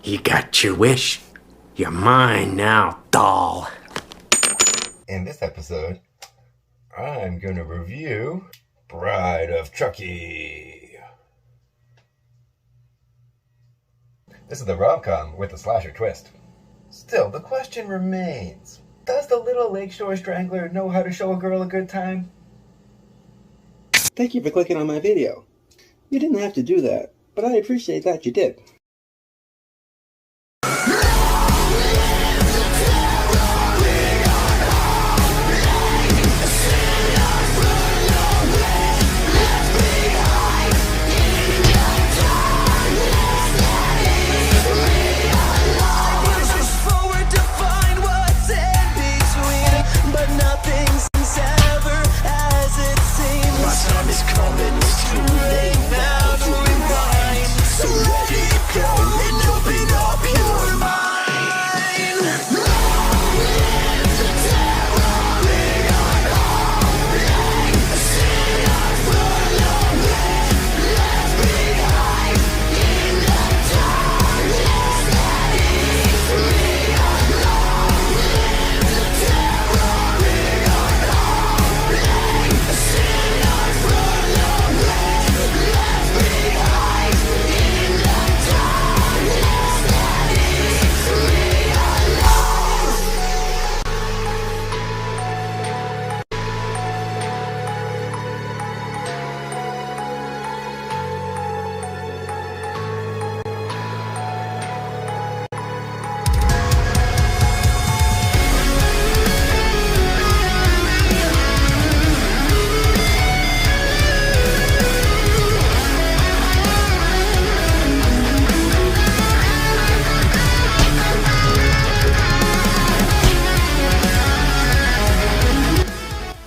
You got your wish. You're mine now, doll. In this episode, I'm going to review Bride of Chucky. This is the rom-com with a slasher twist. Still, the question remains, does the little Lakeshore Strangler know how to show a girl a good time? Thank you for clicking on my video. You didn't have to do that, but I appreciate that you did.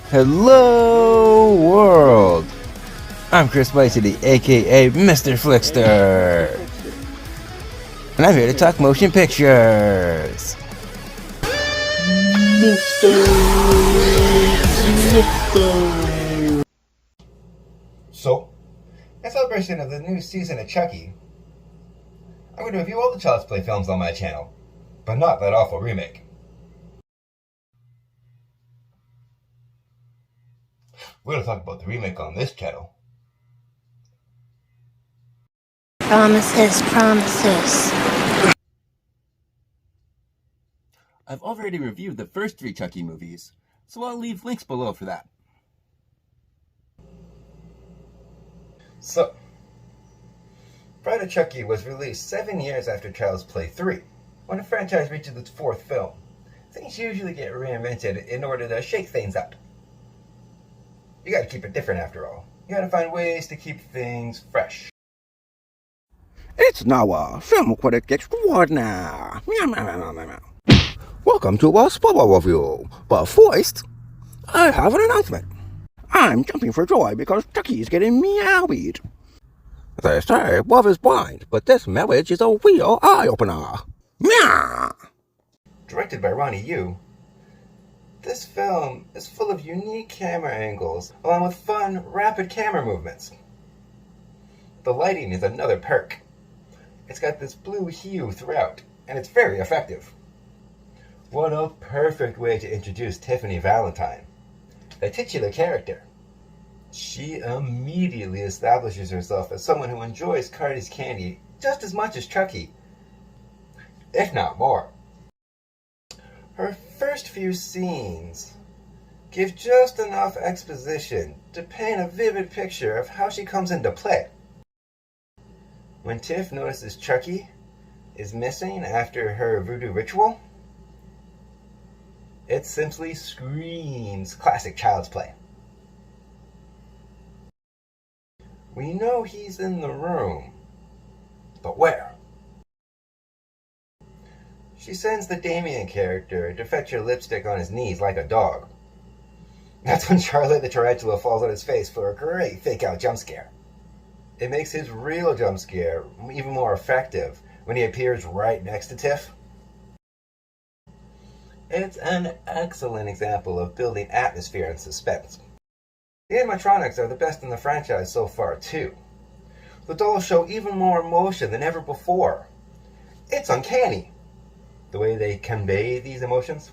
Hello world! I'm Chris Whitey, aka Mr. FLIXTER, and I'm here to talk motion pictures. So, in celebration of the new season of Chucky, I'm going to review all the Child's Play films on my channel, but not that awful remake. We're going to talk about the remake on this channel. Promises, promises. I've already reviewed the first 3 Chucky movies, so I'll leave links below for that. So, Bride of Chucky was released 7 years after Child's Play 3. When a franchise reaches its 4th film, things usually get reinvented in order to shake things up. You gotta keep it different after all. You gotta find ways to keep things fresh. It's now a film critic extraordinaire. Welcome to our spoiler review. But first, I have an announcement. I'm jumping for joy because Chucky's getting meowied. They say love is blind, but this marriage is a real eye-opener. Meow! Directed by Ronnie Yu, this film is full of unique camera angles, along with fun, rapid camera movements. The lighting is another perk. It's got this blue hue throughout, and it's very effective. What a perfect way to introduce Tiffany Valentine, the titular character. She immediately establishes herself as someone who enjoys Cardi's candy just as much as Chucky, if not more. Her first few scenes give just enough exposition to paint a vivid picture of how she comes into play. When Tiff notices Chucky is missing after her voodoo ritual, it simply screams classic Child's Play. We know he's in the room, but where? She sends the Damien character to fetch her lipstick on his knees like a dog. That's when Charlotte the Tarantula falls on his face for a great fake-out jump scare. It makes his real jump scare even more effective when he appears right next to Tiff. It's an excellent example of building atmosphere and suspense. The animatronics are the best in the franchise so far, too. The dolls show even more emotion than ever before. It's uncanny, the way they convey these emotions.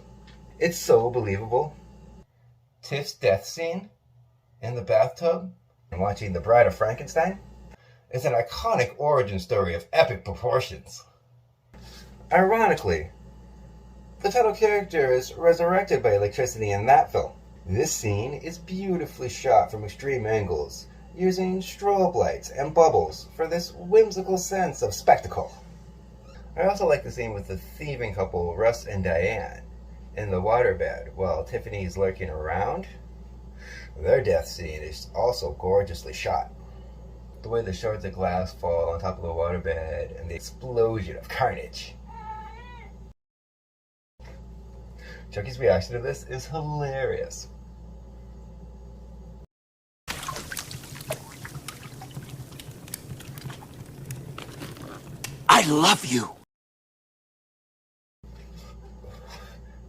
It's so believable. Tiff's death scene in the bathtub and watching The Bride of Frankenstein is an iconic origin story of epic proportions. Ironically, the title character is resurrected by electricity in that film. This scene is beautifully shot from extreme angles, using strobe lights and bubbles for this whimsical sense of spectacle. I also like the scene with the thieving couple, Russ and Diane, in the waterbed while Tiffany's lurking around. Their death scene is also gorgeously shot. The way the shards of glass fall on top of the waterbed and the explosion of carnage. Chucky's reaction to this is hilarious. I love you.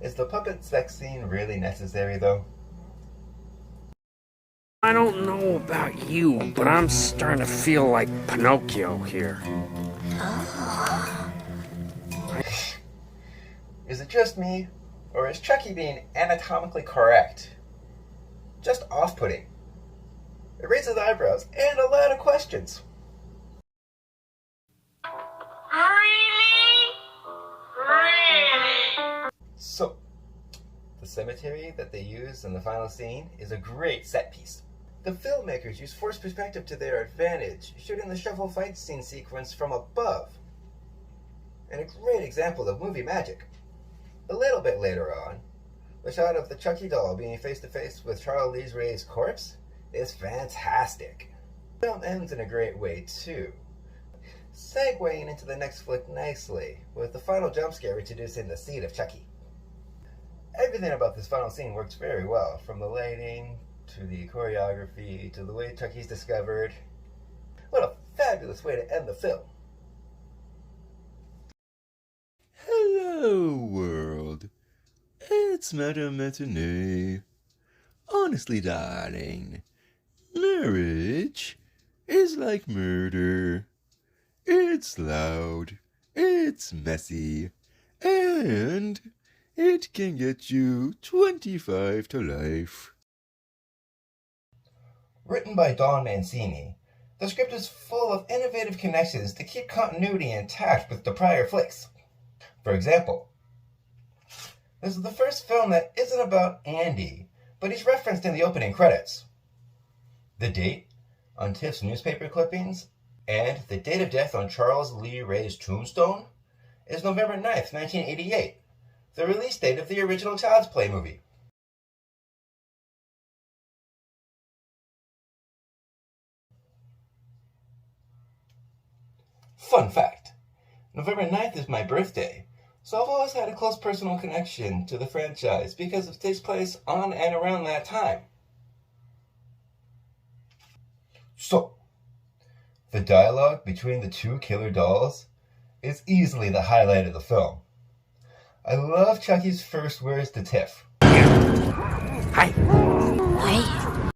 Is the puppet sex scene really necessary, though? I don't know about you, but I'm starting to feel like Pinocchio here. Is it just me, or is Chucky being anatomically correct just off-putting? It raises eyebrows and a lot of questions. So, the cemetery that they use in the final scene is a great set piece. The filmmakers use forced perspective to their advantage, shooting the shovel fight scene sequence from above. And a great example of movie magic. A little bit later on, the shot of the Chucky doll being face to face with Charles Lee Ray's corpse is fantastic. The film ends in a great way too, segueing into the next flick nicely, with the final jump scare introducing the seed of Chucky. Everything about this final scene works very well, from the lighting, to the choreography, to the way Chucky's discovered. What a fabulous way to end the film. Hello, world. It's Madame Matinee. Honestly, darling, marriage is like murder. It's loud, it's messy, and it can get you 25 to life. Written by Don Mancini, the script is full of innovative connections to keep continuity intact with the prior flicks. For example, this is the first film that isn't about Andy, but he's referenced in the opening credits. The date on Tiff's newspaper clippings and the date of death on Charles Lee Ray's tombstone is November 9th, 1988, the release date of the original Child's Play movie. Fun fact, November 9th is my birthday, so I've always had a close personal connection to the franchise because it takes place on and around that time. So, the dialogue between the two killer dolls is easily the highlight of the film. I love Chucky's first words to Tiff. Hi. Hi.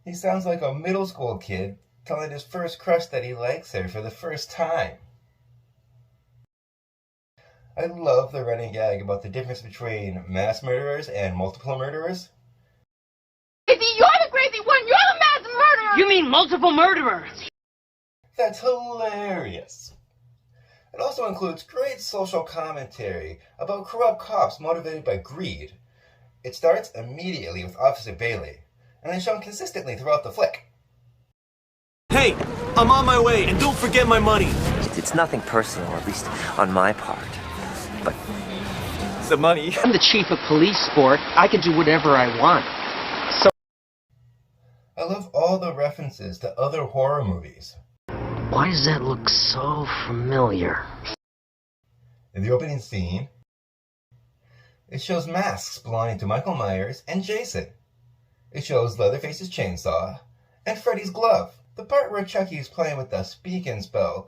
He sounds like a middle school kid telling his first crush that he likes her for the first time. I love the running gag about the difference between mass murderers and multiple murderers. Crazy, you're the crazy one! You're the mass murderer! You mean multiple murderers? That's hilarious. It also includes great social commentary about corrupt cops motivated by greed. It starts immediately with Officer Bailey, and is shown consistently throughout the flick. Hey, I'm on my way, and don't forget my money. It's nothing personal, at least on my part. But The money. I'm the chief of police, Sport. I can do whatever I want. So I love all the references to other horror movies. why does that look so familiar? In the opening scene, it shows masks belonging to Michael Myers and Jason. It shows Leatherface's chainsaw and Freddy's glove. The part where Chucky is playing with the speak and spell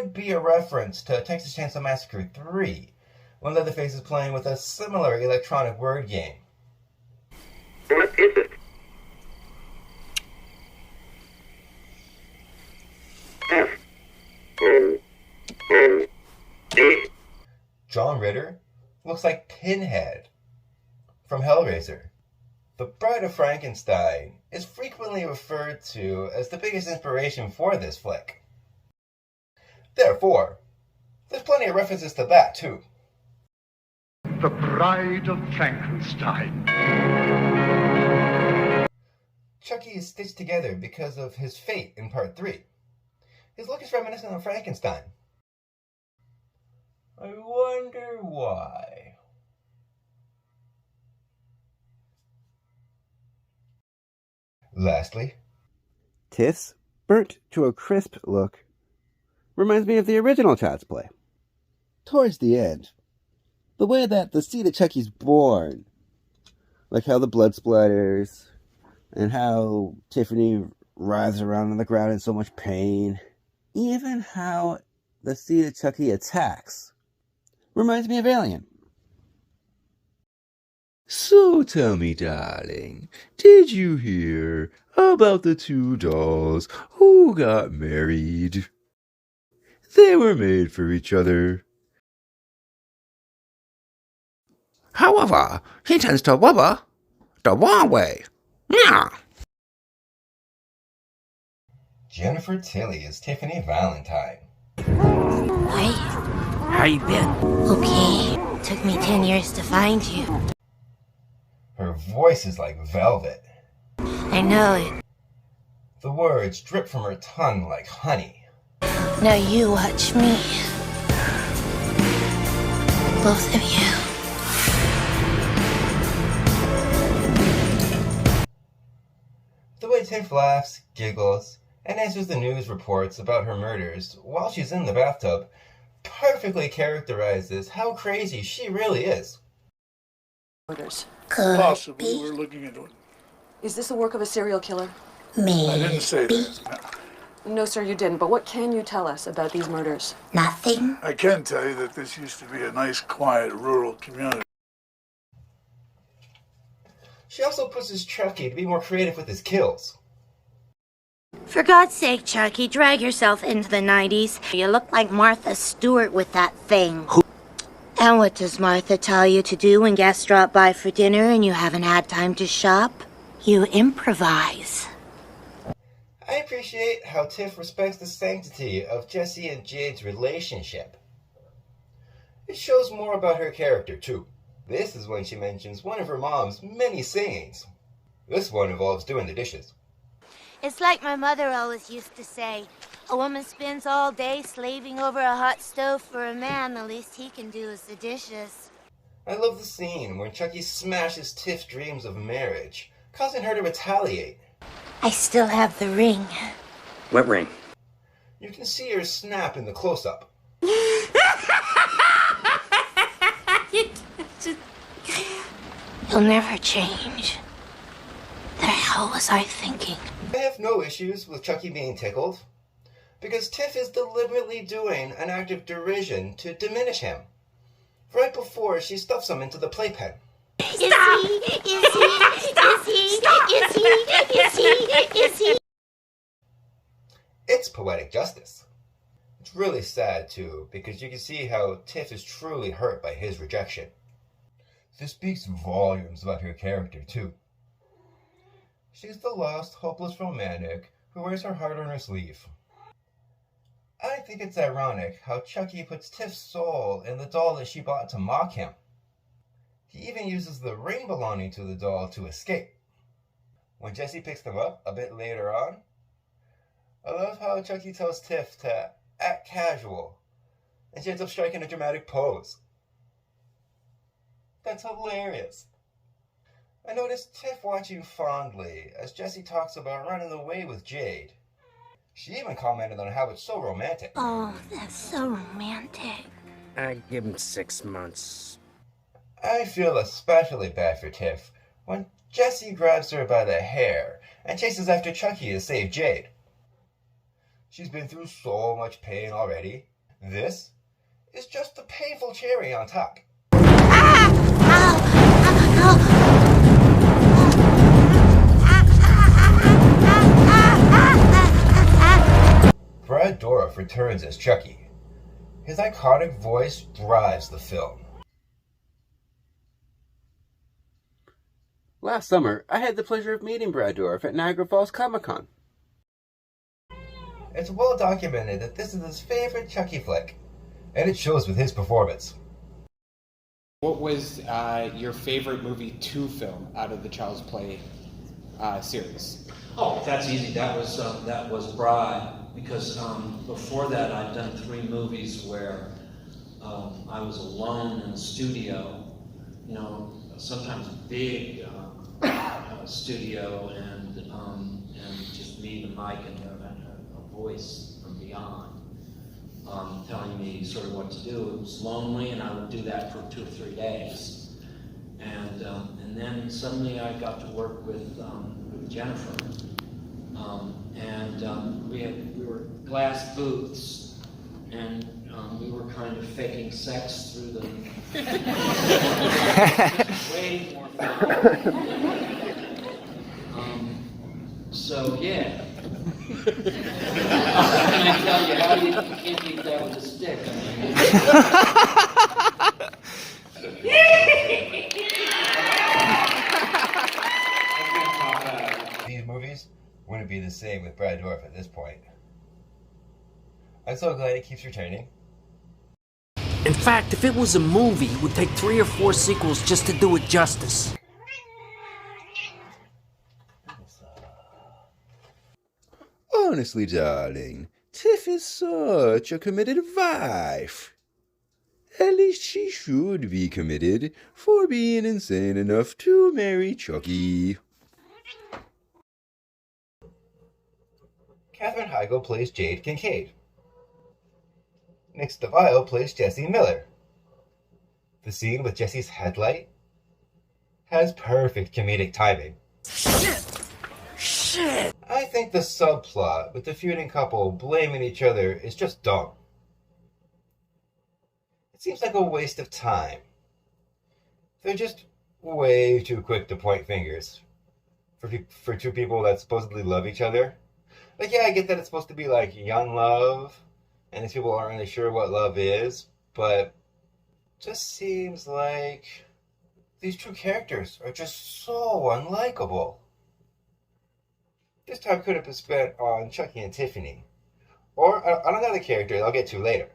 could be a reference to Texas Chainsaw Massacre 3, when Leatherface is playing with a similar electronic word game. What is it? John Ritter looks like Pinhead from Hellraiser. The Bride of Frankenstein is frequently referred to as the biggest inspiration for this flick. Therefore, there's plenty of references to that too. The Bride of Frankenstein. Chucky is stitched together because of his fate in part 3. His look is reminiscent of Frankenstein. I wonder why. Lastly, Tiff's burnt to a crisp look reminds me of the original Child's Play. Towards the end, the way that the seed of Chucky's born, like how the blood splatters, and how Tiffany writhes around on the ground in so much pain, even how the seed of Chucky attacks, reminds me of Alien. So tell me, darling, did you hear about the two dolls who got married? They were made for each other. However, he tends to rubber the wrong way. Yeah. Jennifer Tilly is Tiffany Valentine. Wait. How you been? Okay. Took me 10 years to find you. Her voice is like velvet. I know it. The words drip from her tongue like honey. Now you watch me. Both of you. The way Tiff laughs, giggles, and answers the news reports about her murders while she's in the bathtub perfectly characterizes how crazy she really is. Possibly, we're looking into it. Is this the work of a serial killer? Maybe. I didn't say that. No, sir, you didn't. But what can you tell us about these murders? Nothing. I can tell you that this used to be a nice, quiet, rural community. She also pushes Chucky to be more creative with his kills. For God's sake, Chucky, drag yourself into the 90s. You look like Martha Stewart with that thing. And what does Martha tell you to do when guests drop by for dinner and you haven't had time to shop? You improvise. I appreciate how Tiff respects the sanctity of Jesse and Jade's relationship. It shows more about her character, too. This is when she mentions one of her mom's many sayings. This one involves doing the dishes. It's like my mother always used to say, a woman spends all day slaving over a hot stove for a man, the least he can do is the dishes. I love the scene when Chucky smashes Tiff's dreams of marriage, causing her to retaliate. I still have the ring. What ring? You can see her snap in the close-up. You'll never change. The hell was I thinking? I have no issues with Chucky being tickled, because Tiff is deliberately doing an act of derision to diminish him, right before she stuffs him into the playpen. Is he? It's poetic justice. It's really sad, too, because you can see how Tiff is truly hurt by his rejection. This speaks volumes about her character, too. She's the lost, hopeless romantic who wears her heart on her sleeve. I think it's ironic how Chucky puts Tiff's soul in the doll that she bought to mock him. He even uses the ring belonging to the doll to escape. When Jesse picks them up a bit later on, I love how Chucky tells Tiff to act casual, and she ends up striking a dramatic pose. That's hilarious. I noticed Tiff watching fondly as Jesse talks about running away with Jade. She even commented on how it's so romantic. Oh, that's so romantic. I give him 6 months. I feel especially bad for Tiff when Jesse grabs her by the hair and chases after Chucky to save Jade. She's been through so much pain already. This is just the painful cherry on top. Brad Dourif returns as Chucky. His iconic voice drives the film. Last summer, I had the pleasure of meeting Brad Dourif at Niagara Falls Comic-Con. It's well documented that this is his favorite Chucky flick, and it shows with his performance. What was your favorite movie to film out of the Child's Play series? Oh, that's easy. That was Bride, because before that I'd done 3 movies where I was alone in the studio. You know, sometimes big studio, and just me, the mic, and a voice from beyond telling me sort of what to do. It was lonely, and I would do that for 2 or 3 days, and then suddenly I got to work with Jennifer, and we were glass booths, and we were kind of faking sex through them. Way more fun. So yeah. Can I tell you, how you can't beat that with a stick? These movies wouldn't be the same with Brad Dourif at this point. I'm so glad he keeps returning. In fact, if it was a movie, it would take 3 or 4 sequels just to do it justice. Honestly, darling, Tiff is such a committed wife. At least she should be committed for being insane enough to marry Chucky. Katherine Heigl plays Jade Kincaid. Nick Staviao plays Jesse Miller. The scene with Jesse's headlight has perfect comedic timing. Shit! I think the subplot with the feuding couple blaming each other is just dumb. It seems like a waste of time. They're just way too quick to point fingers for 2 people that supposedly love each other. Like, yeah, I get that it's supposed to be like young love, and these people aren't really sure what love is, but it just seems like these 2 characters are just so unlikable. This time could have been spent on Chucky and Tiffany, or on another character I'll get to later.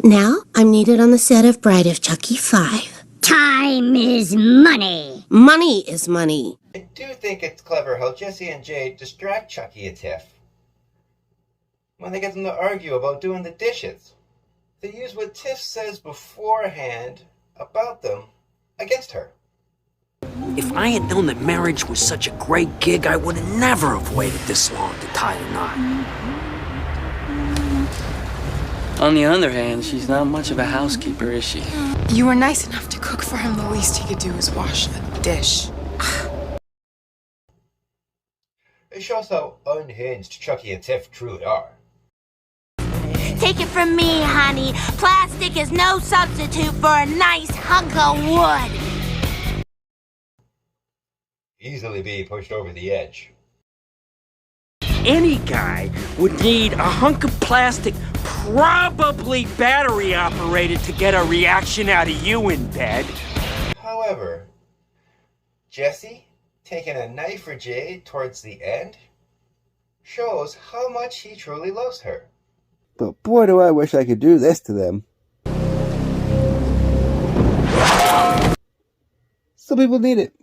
Now, I'm needed on the set of Bride of Chucky 5. Time is money. Money is money. I do think it's clever how Jesse and Jade distract Chucky and Tiff when they get them to argue about doing the dishes. They use what Tiff says beforehand about them against her. If I had known that marriage was such a great gig, I would have never have waited this long to tie a knot. On the other hand, she's not much of a housekeeper, is she? You were nice enough to cook for him. The least he could do is wash a dish. It shows how unhinged Chucky and Tiff truly are. Take it from me, honey. Plastic is no substitute for a nice hunk of wood. Easily being pushed over the edge. Any guy would need a hunk of plastic, probably battery operated, to get a reaction out of you in bed. However, Jesse taking a knife for Jade towards the end shows how much he truly loves her. But boy, do I wish I could do this to them. Some people need it.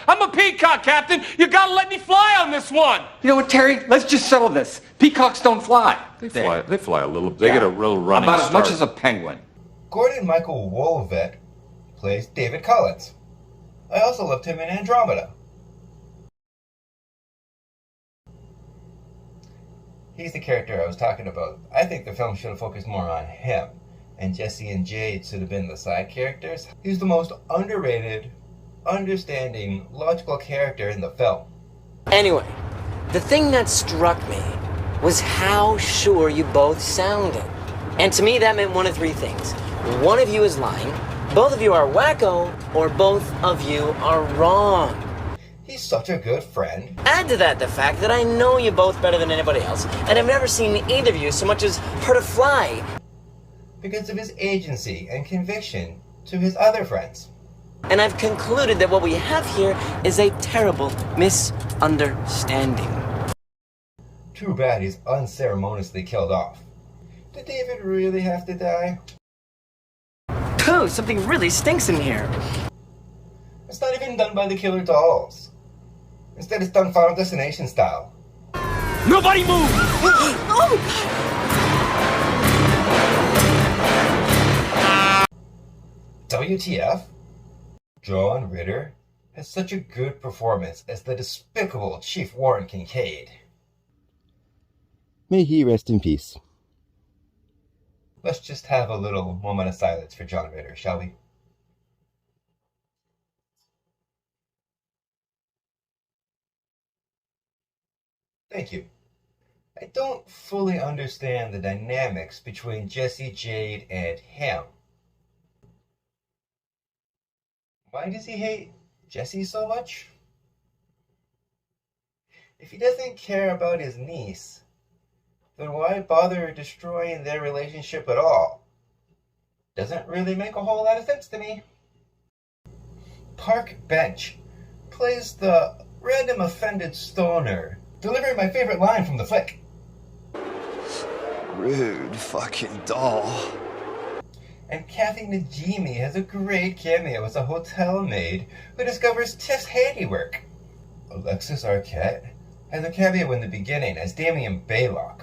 I'm a peacock, Captain. You gotta let me fly on this one. You know what, Terry? Let's just settle this. Peacocks don't fly. They fly a little. They get a real running About start. as much as a penguin. Gordon Michael Wolvet plays David Collins. I also loved him in Andromeda. He's the character I was talking about. I think the film should have focused more on him, and Jesse and Jade should have been the side characters. He's the most underrated, understanding, logical character in the film. Anyway, the thing that struck me was how sure you both sounded. And to me, that meant one of 3 things. One of you is lying, both of you are wacko, or both of you are wrong. He's such a good friend. Add to that the fact that I know you both better than anybody else, and I've never seen either of you so much as heard a fly. Because of his agency and conviction to his other friends. And I've concluded that what we have here is a terrible misunderstanding. Too bad he's unceremoniously killed off. Did David really have to die? Pooh, something really stinks in here. It's not even done by the killer dolls. Instead, it's done Final Destination style. Nobody move! Oh, God! WTF? John Ritter has such a good performance as the despicable Chief Warren Kincaid. May he rest in peace. Let's just have a little moment of silence for John Ritter, shall we? Thank you. I don't fully understand the dynamics between Jesse, Jade, and him. Why does he hate Jesse so much? If he doesn't care about his niece, then why bother destroying their relationship at all? Doesn't really make a whole lot of sense to me. Park Bench plays the random offended stoner, delivering my favorite line from the flick. Rude fucking doll. And Kathy Najimy has a great cameo as a hotel maid who discovers Tiff's handiwork. Alexis Arquette has a cameo in the beginning as Damien Baylock,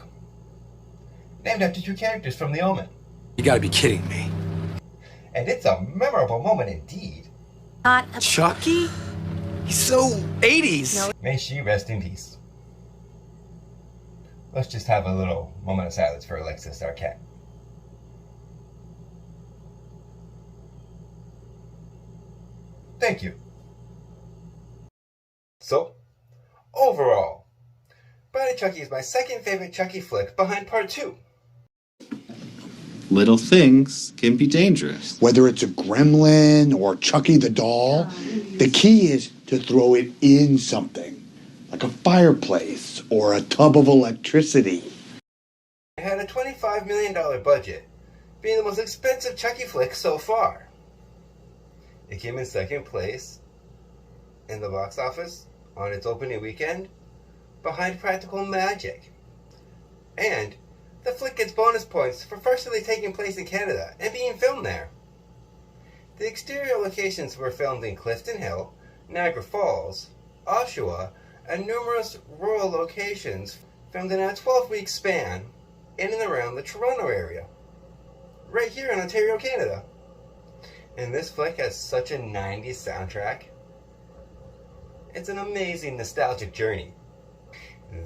named after two characters from The Omen. You gotta be kidding me. And it's a memorable moment indeed. Chucky? He's so 80s. No. May she rest in peace. Let's just have a little moment of silence for Alexis Arquette. Thank you. So, overall, Bride of Chucky is my second favorite Chucky flick behind Part 2. Little things can be dangerous. Whether it's a gremlin or Chucky the doll, the key is to throw it in something, like a fireplace or a tub of electricity. It had a $25 million budget, being the most expensive Chucky flick so far. It came in second place in the box office on its opening weekend, behind Practical Magic. And the flick gets bonus points for firstly taking place in Canada and being filmed there. The exterior locations were filmed in Clifton Hill, Niagara Falls, Oshawa, and numerous rural locations filmed in a 12-week span in and around the Toronto area, right here in Ontario, Canada. And this flick has such a 90s soundtrack. It's an amazing nostalgic journey.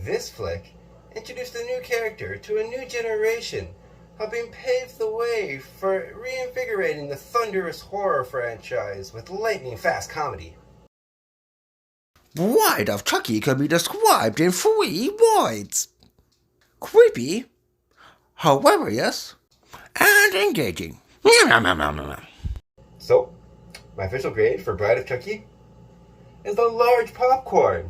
This flick introduced a new character to a new generation, helping pave the way for reinvigorating the thunderous horror franchise with lightning-fast comedy. Bride of Chucky can be described in 3 words. Creepy, hilarious, and engaging. So, my official grade for Bride of Chucky is a large popcorn.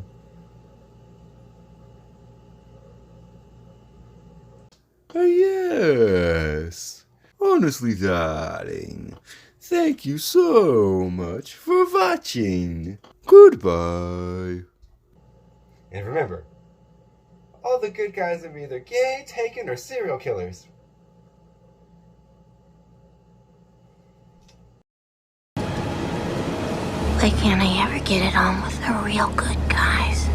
Yes. Honestly, darling, thank you so much for watching. Goodbye. And remember, all the good guys are either gay, taken, or serial killers. Why can't I ever get it on with the real good guys?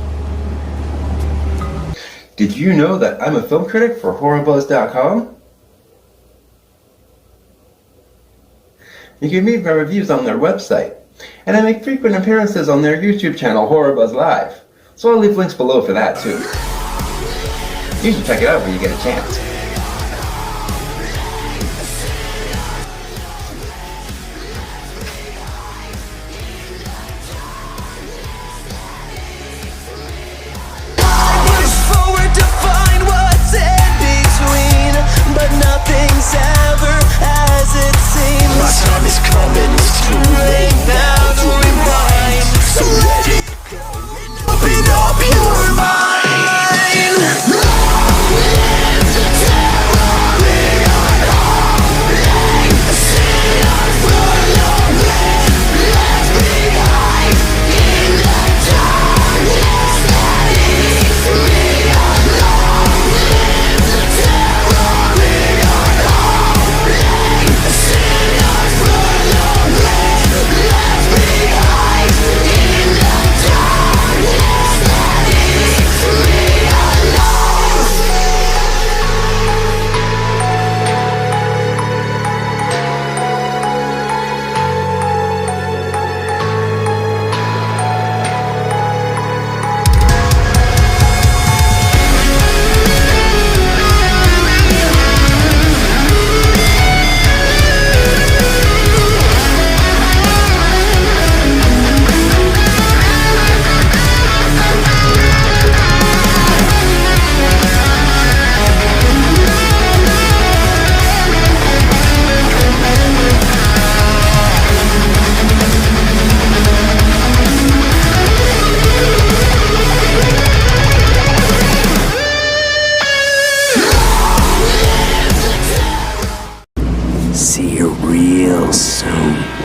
Did you know that I'm a film critic for HorrorBuzz.com? You can read my reviews on their website, and I make frequent appearances on their YouTube channel, HorrorBuzz Live, so I'll leave links below for that too. You should check it out when you get a chance. But nothing's ever as it seems. My time is coming, it's too late now to rewind. So let it go. real soon.